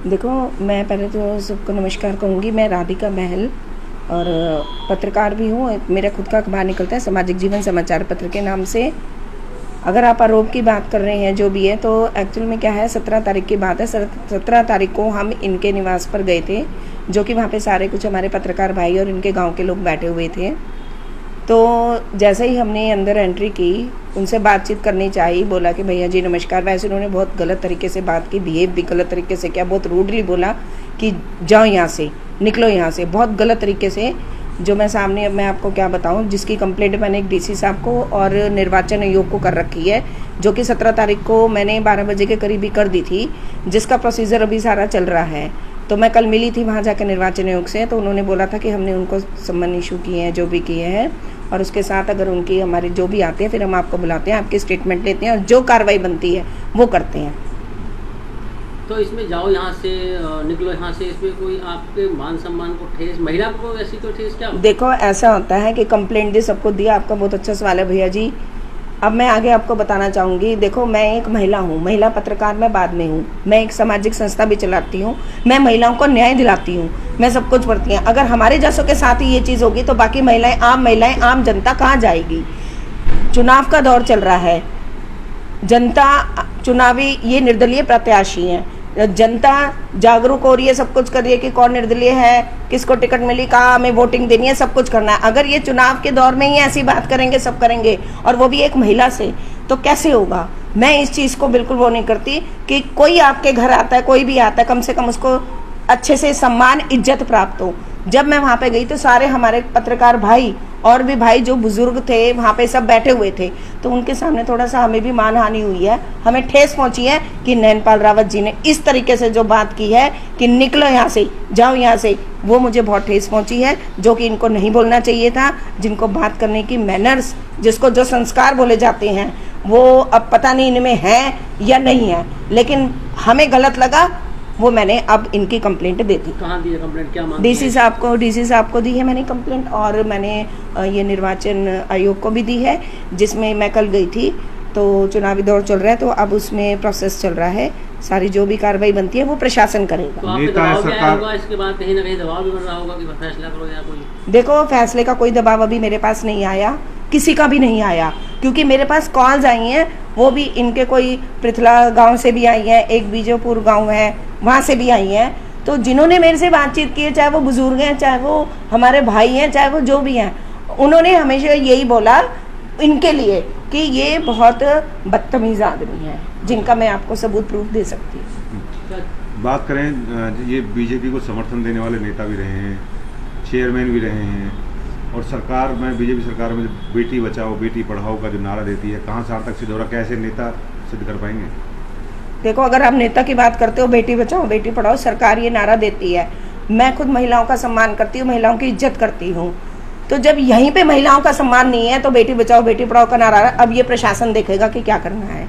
देखो, मैं पहले तो सबको नमस्कार कहूँगी। मैं राधिका महल और पत्रकार भी हूँ। मेरा खुद का अखबार निकलता है सामाजिक जीवन समाचार पत्र के नाम से। अगर आप आरोप की बात कर रहे हैं जो भी है, तो एक्चुअल में क्या है, 17 तारीख की बात है। 17 तारीख को हम इनके निवास पर गए थे, जो कि वहाँ पे सारे कुछ हमारे पत्रकार भाई और इनके गांव के लोग बैठे हुए थे। तो जैसे ही हमने अंदर एंट्री की, उनसे बातचीत करनी चाहिए, बोला कि भैया जी नमस्कार। वैसे उन्होंने बहुत गलत तरीके से बात की, बिहेव भी गलत तरीके से किया, बहुत रूडली बोला कि जाओ यहाँ से, निकलो यहाँ से, बहुत गलत तरीके से। जो मैं सामने, अब मैं आपको क्या बताऊं, जिसकी कंप्लेंट मैंने एक डीसी साहब को और निर्वाचन आयोग को कर रखी है, जो कि 17 तारीख को मैंने 12 बजे के करीब ही कर दी थी, जिसका प्रोसीजर अभी सारा चल रहा है। तो मैं कल मिली थी वहाँ जाकर निर्वाचन आयोग से, तो उन्होंने बोला था कि हमने उनको सम्मन इशू किए हैं, जो भी किए हैं, और उसके साथ अगर उनकी हमारे जो भी आते हैं फिर हम आपको बुलाते हैं, आपकी स्टेटमेंट लेते हैं और जो कार्रवाई बनती है वो करते हैं। तो इसमें जाओ यहाँ से, निकलो यहाँ से, इसमें कोई आपके मान सम्मान को ठेस, महिला को ऐसी कोई ठेस क्या? देखो, ऐसा होता है कि कंप्लेंट दी सबको दिया। आपका बहुत अच्छा सवाल है भैया जी। अब मैं आगे आपको बताना चाहूँगी। देखो, मैं एक महिला हूँ, महिला पत्रकार मैं बाद में हूँ, मैं एक सामाजिक संस्था भी चलाती हूँ, मैं महिलाओं को न्याय दिलाती हूँ, मैं सब कुछ पढ़ती हूँ। अगर हमारे जैसों के साथ ही ये चीज़ होगी तो बाकी महिलाएं, आम जनता कहाँ जाएगी? चुनाव का दौर चल रहा है, जनता चुनावी, ये निर्दलीय प्रत्याशी हैं, जनता जागरूक हो रही है, सब कुछ कर रही है कि कौन निर्दलीय है, किसको टिकट मिली, कहाँ हमें वोटिंग देनी है, सब कुछ करना है। अगर ये चुनाव के दौर में ही ऐसी बात करेंगे, सब करेंगे, और वो भी एक महिला से, तो कैसे होगा? मैं इस चीज़ को बिल्कुल वो नहीं करती कि कोई आपके घर आता है, कोई भी आता है, कम से कम उसको अच्छे से सम्मान इज्जत प्राप्त हो। जब मैं वहाँ पे गई तो सारे हमारे पत्रकार भाई और भी भाई जो बुजुर्ग थे वहाँ पे सब बैठे हुए थे, तो उनके सामने थोड़ा सा हमें भी मानहानि हुई है, हमें ठेस पहुँची है कि नैनपाल रावत जी ने इस तरीके से जो बात की है कि निकलो यहाँ से, जाओ यहाँ से, वो मुझे बहुत ठेस पहुँची है, जो कि इनको नहीं बोलना चाहिए था। जिनको बात करने की मैनर्स, जिसको जो संस्कार बोले जाते हैं, वो अब पता नहीं इनमें है या नहीं है, लेकिन हमें गलत लगा, वो मैंने अब इनकी कंप्लेंट दे दी। कहाँ दी है कंप्लेंट, क्या मांग? डीसी साहब को दी है मैंने कंप्लेंट, और मैंने ये निर्वाचन आयोग को भी दी है, जिसमें मैं कल गई थी। तो चुनावी दौर चल रहा है, तो अब उसमें प्रोसेस चल रहा है, सारी जो भी कार्रवाई बनती है वो प्रशासन करेगा। तो आप पे दबाव भी आया होगा इसके बाद, कहीं ना कहीं दबाव भी बन रहा होगा कि फैसला करो या कोई? देखो, फैसले का कोई दबाव अभी मेरे पास नहीं आया, किसी का भी नहीं आया, क्योंकि मेरे पास कॉल्स आई हैं, वो भी इनके कोई पृथला गांव से भी आई हैं, एक बीजोपुर गांव है वहाँ से भी आई हैं। तो जिन्होंने मेरे से बातचीत की है, चाहे वो बुजुर्ग हैं, चाहे वो हमारे भाई हैं, चाहे वो जो भी हैं, उन्होंने हमेशा यही बोला इनके लिए कि ये बहुत बदतमीज आदमी है, जिनका मैं आपको सबूत प्रूफ दे सकती हूँ। बात करें, ये बीजेपी को समर्थन देने वाले नेता भी रहे हैं, चेयरमैन भी रहे हैं, और सरकार में, बीजेपी सरकार में बेटी बचाओ बेटी पढ़ाओ का जो नारा देती है, कहाँ सार्थक सिद्ध हो रहा, कैसे नेता सिद्ध कर पाएंगे? देखो, अगर आप नेता की बात करते हो, बेटी बचाओ बेटी पढ़ाओ, सरकार ये नारा देती है। मैं खुद महिलाओं का सम्मान करती हूँ, महिलाओं की इज्जत करती हूँ। तो जब यहीं पे महिलाओं का सम्मान नहीं है, तो बेटी बचाओ बेटी पढ़ाओ का नारा, अब ये प्रशासन देखेगा कि क्या करना है।